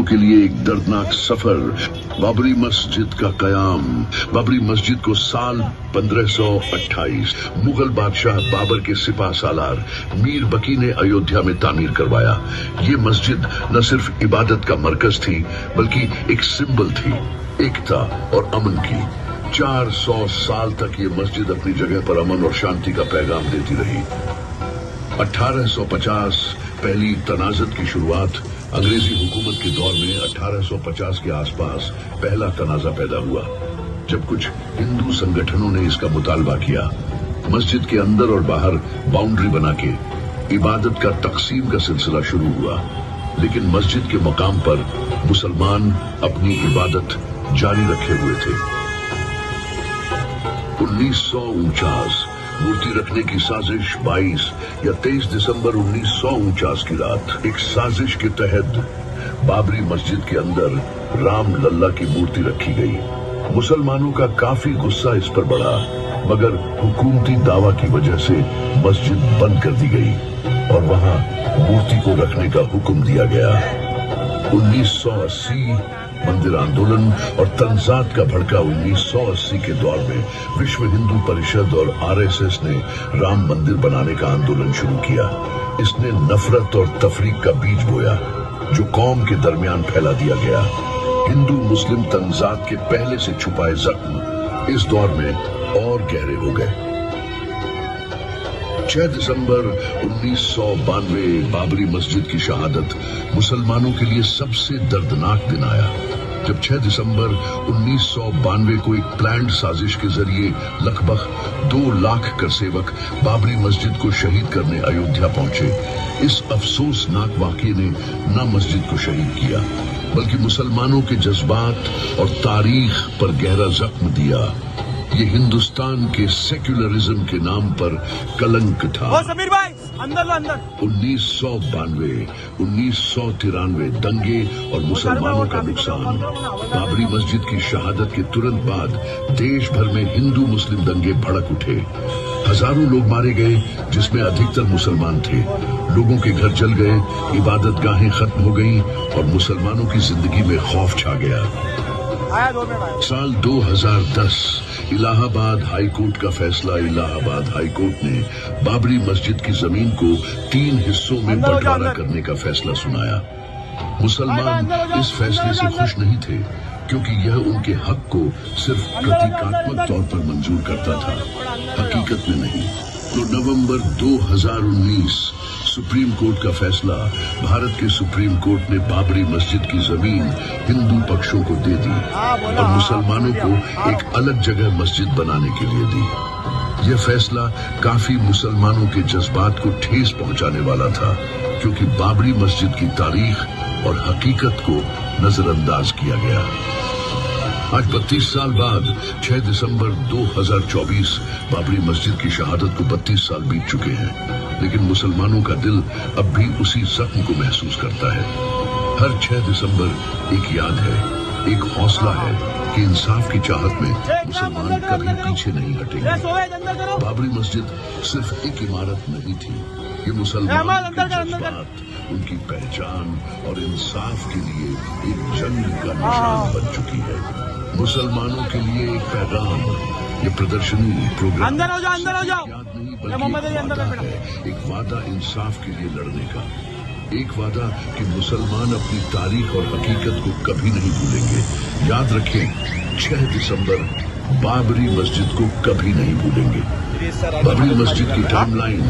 के लिए एक दर्दनाक सफर। बाबरी मस्जिद का कयाम। बाबरी मस्जिद को साल 1528 मुगल बादशाह बाबर के सिपा सालार मीर बकी ने अयोध्या में तामीर करवाया। ये मस्जिद न सिर्फ इबादत का मरकज थी बल्कि एक सिंबल थी एकता और अमन की। 400 साल तक ये मस्जिद अपनी जगह पर अमन और शांति का पैगाम देती रही। 1850 पहली तनाज़त की शुरुआत। अंग्रेजी हुकूमत के दौर में 1850 के आसपास पहला तनाज़ा पैदा हुआ जब कुछ हिंदू संगठनों ने इसका मुतालबा किया। मस्जिद के अंदर और बाहर बाउंड्री बना के इबादत का तकसीम का सिलसिला शुरू हुआ, लेकिन मस्जिद के मकाम पर मुसलमान अपनी इबादत जारी रखे हुए थे। 1949 मूर्ति रखने की साजिश। 22 या 23 दिसंबर 1949 की रात एक साजिश के तहत बाबरी मस्जिद के अंदर राम लल्ला की मूर्ति रखी गई। मुसलमानों का काफी गुस्सा इस पर बढ़ा, मगर हुकूमती दावा की वजह से मस्जिद बंद कर दी गई और वहां मूर्ति को रखने का हुक्म दिया गया। 1980 मंदिर आंदोलन और तंजात का भड़का। 1980 के दौर में विश्व हिंदू परिषद और आरएसएस ने राम मंदिर बनाने का आंदोलन शुरू किया। इसने नफरत और तफरीक का बीज बोया जो कौम के दरमियान फैला दिया गया। हिंदू मुस्लिम तंजात के पहले से छुपाए जख्म इस दौर में और गहरे हो गए। 6 दिसंबर 1992 बाबरी मस्जिद की शहादत मुसलमानों के लिए सबसे दर्दनाक दिन आया, जब 6 दिसंबर 1992 को एक प्लान्ड साजिश के जरिए लगभग 2 लाख करसेवक बाबरी मस्जिद को शहीद करने अयोध्या पहुंचे। इस अफसोसनाक वाक़ये ने न मस्जिद को शहीद किया बल्कि मुसलमानों के जज्बात और तारीख पर गहरा जख्म दिया। ये हिंदुस्तान के सेक्युलरिज्म के नाम पर कलंक था। समीर भाई अंदर लो अंदर। 1992, 1993 दंगे और मुसलमानों का नुकसान। बाबरी मस्जिद की शहादत के तुरंत बाद देश भर में हिंदू मुस्लिम दंगे भड़क उठे। हजारों लोग मारे गए जिसमें अधिकतर मुसलमान थे। लोगों के घर जल गए, इबादत गाहें खत्म हो गईं और मुसलमानों की जिंदगी में खौफ छा गया। साल 2010 इलाहाबाद हाई कोर्ट का फैसला। इलाहाबाद हाई कोर्ट ने बाबरी मस्जिद की जमीन को 3 हिस्सों में बंटवारा करने का फैसला सुनाया। मुसलमान इस फैसले से खुश नहीं थे क्योंकि यह उनके हक को सिर्फ प्रतीकात्मक तौर पर मंजूर करता था, हकीकत में नहीं। तो नवंबर 2019 सुप्रीम कोर्ट का फैसला। भारत के सुप्रीम कोर्ट ने बाबरी मस्जिद की जमीन हिंदू पक्षों को दे दी और मुसलमानों को एक अलग जगह मस्जिद बनाने के लिए दी। यह फैसला काफी मुसलमानों के जज्बात को ठेस पहुंचाने वाला था क्योंकि बाबरी मस्जिद की तारीख और हकीकत को नजरअंदाज किया गया। आज 32 साल बाद 6 दिसंबर 2024 बाबरी मस्जिद की शहादत को 32 साल बीत चुके हैं, लेकिन मुसलमानों का दिल अब भी उसी जख्म को महसूस करता है। हर 6 दिसंबर एक याद है, एक हौसला है कि इंसाफ की चाहत में मुसलमान कभी पीछे नहीं हटेंगे। बाबरी मस्जिद सिर्फ एक इमारत नहीं थी, ये मुसलमानों के जज्बात, उनकी पहचान और इंसाफ के लिए एक जंग का निशान बन चुकी है। मुसलमानों के लिए एक पैगाम। ये प्रदर्शनी प्रोग्राम अंदर हो जाओ याद नहीं बल्कि एक वादा इंसाफ के लिए लड़ने का। एक वादा कि मुसलमान अपनी तारीख और हकीकत को कभी नहीं भूलेंगे। याद रखें, 6 दिसंबर बाबरी मस्जिद को कभी नहीं भूलेंगे। बाबरी मस्जिद की टाइमलाइन